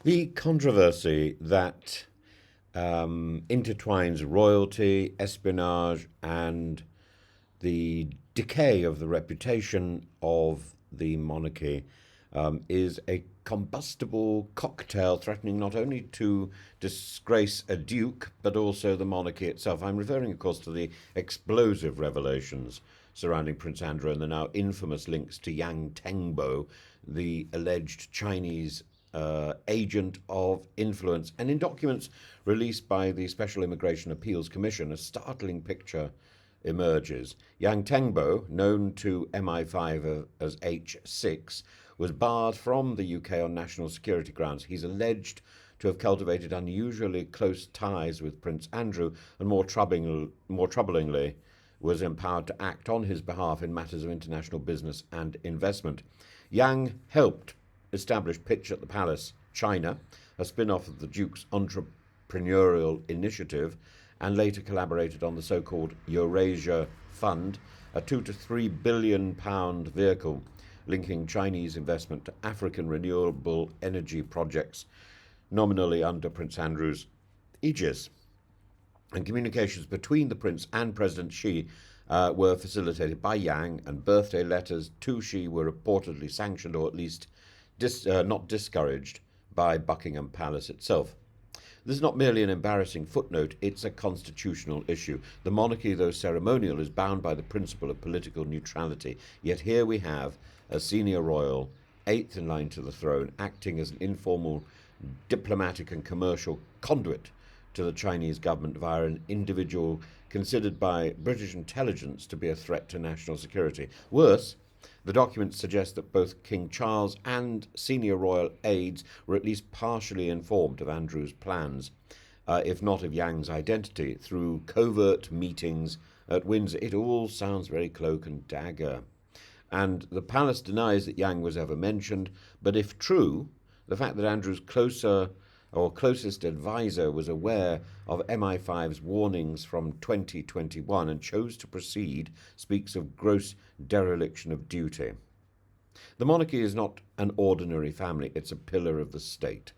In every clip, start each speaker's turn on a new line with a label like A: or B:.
A: The controversy that intertwines royalty, espionage, and the decay of the reputation of the monarchy is a combustible cocktail threatening not only to disgrace a duke but also the monarchy itself. I'm referring, of course, to the explosive revelations surrounding Prince Andrew and the now infamous links to Yang Tenbo, the alleged Chinese agent of influence. And in documents released by the Special Immigration Appeals Commission, a startling picture emerges. Yang Tengbo, known to MI5 as H6, was barred from the UK on national security grounds. He's alleged to have cultivated unusually close ties with Prince Andrew and, more troublingly, was empowered to act on his behalf in matters of international business and investment. Yang helped establish Pitch at the Palace China, a spin off of the Duke's entrepreneurial initiative, and later collaborated on the so called Eurasia Fund, a £2 to £3 billion vehicle linking Chinese investment to African renewable energy projects, nominally under Prince Andrew's aegis. And communications between the Prince and President Xi were facilitated by Yang, and birthday letters to Xi were reportedly sanctioned or at least not discouraged by Buckingham Palace itself. This is not merely an embarrassing footnote, it's a constitutional issue. The monarchy, though ceremonial, is bound by the principle of political neutrality. Yet here we have a senior royal, eighth in line to the throne, acting as an informal diplomatic and commercial conduit to the Chinese government via an individual considered by British intelligence to be a threat to national security. Worse, the documents suggest that both King Charles and senior royal aides were at least partially informed of Andrew's plans, if not of Yang's identity, through covert meetings at Windsor. It all sounds very cloak and dagger. And the palace denies that Yang was ever mentioned, but if true, the fact that Andrew's closest advisor was aware of MI5's warnings from 2021 and chose to proceed speaks of gross dereliction of duty. The monarchy is not an ordinary family, it's a pillar of the state.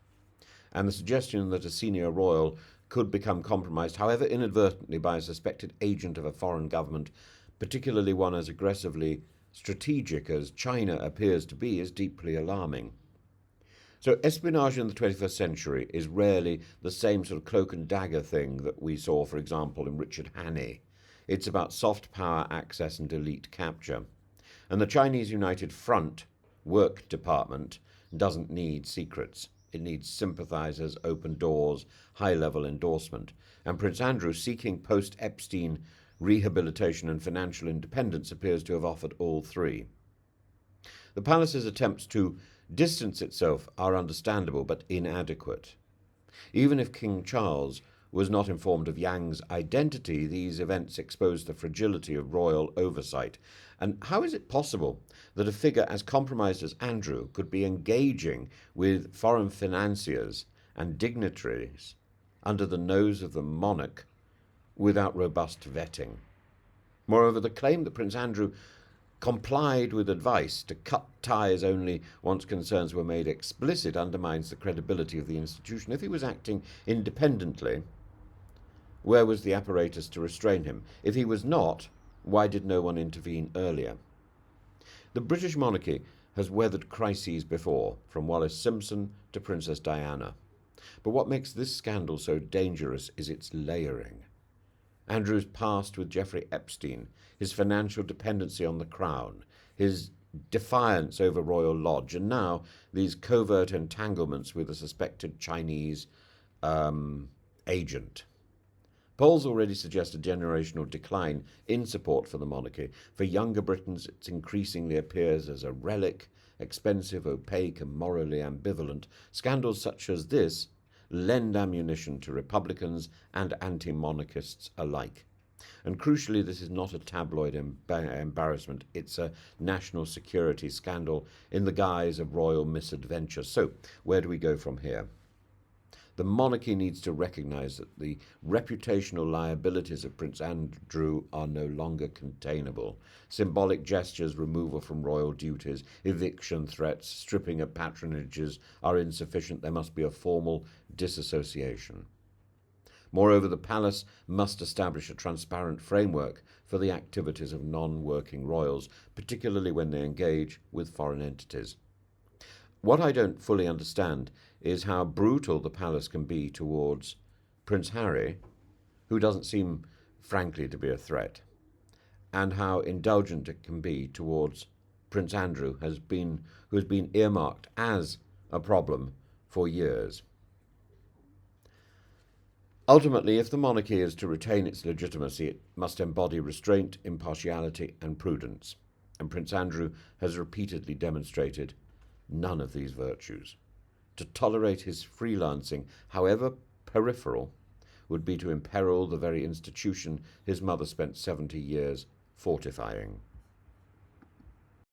A: And the suggestion that a senior royal could become compromised, however inadvertently, by a suspected agent of a foreign government, particularly one as aggressively strategic as China appears to be, is deeply alarming. So espionage in the 21st century is rarely the same sort of cloak and dagger thing that we saw, for example, in Richard Hannay. It's about soft power access and elite capture. And the Chinese United Front work department doesn't need secrets. It needs sympathizers, open doors, high-level endorsement. And Prince Andrew, seeking post-Epstein rehabilitation and financial independence, appears to have offered all three. The palace's attempts to distance itself are understandable but inadequate. Even if King Charles was not informed of Yang's identity, these events expose the fragility of royal oversight. And how is it possible that a figure as compromised as Andrew could be engaging with foreign financiers and dignitaries under the nose of the monarch without robust vetting? Moreover, the claim that Prince Andrew complied with advice to cut ties only once concerns were made explicit undermines the credibility of the institution. If he was acting independently, where was the apparatus to restrain him? If he was not, why did no one intervene earlier? The British monarchy has weathered crises before, from Wallis Simpson to Princess Diana. But what makes this scandal so dangerous is its layering. Andrew's past with Jeffrey Epstein, his financial dependency on the Crown, his defiance over Royal Lodge, and now these covert entanglements with a suspected Chinese agent. Polls already suggest a generational decline in support for the monarchy. For younger Britons, it increasingly appears as a relic, expensive, opaque, and morally ambivalent. Scandals such as this lend ammunition to Republicans and anti-monarchists alike. And crucially, this is not a tabloid embarrassment. It's a national security scandal in the guise of royal misadventure. So, where do we go from here? The monarchy needs to recognise that the reputational liabilities of Prince Andrew are no longer containable. Symbolic gestures, removal from royal duties, eviction threats, stripping of patronages are insufficient. There must be a formal disassociation. Moreover, the palace must establish a transparent framework for the activities of non-working royals, particularly when they engage with foreign entities. What I don't fully understand is how brutal the palace can be towards Prince Harry, who doesn't seem, frankly, to be a threat, and how indulgent it can be towards Prince Andrew, who has been earmarked as a problem for years. Ultimately, if the monarchy is to retain its legitimacy, it must embody restraint, impartiality, and prudence. And Prince Andrew has repeatedly demonstrated none of these virtues. To tolerate his freelancing, however peripheral, would be to imperil the very institution his mother spent 70 years fortifying.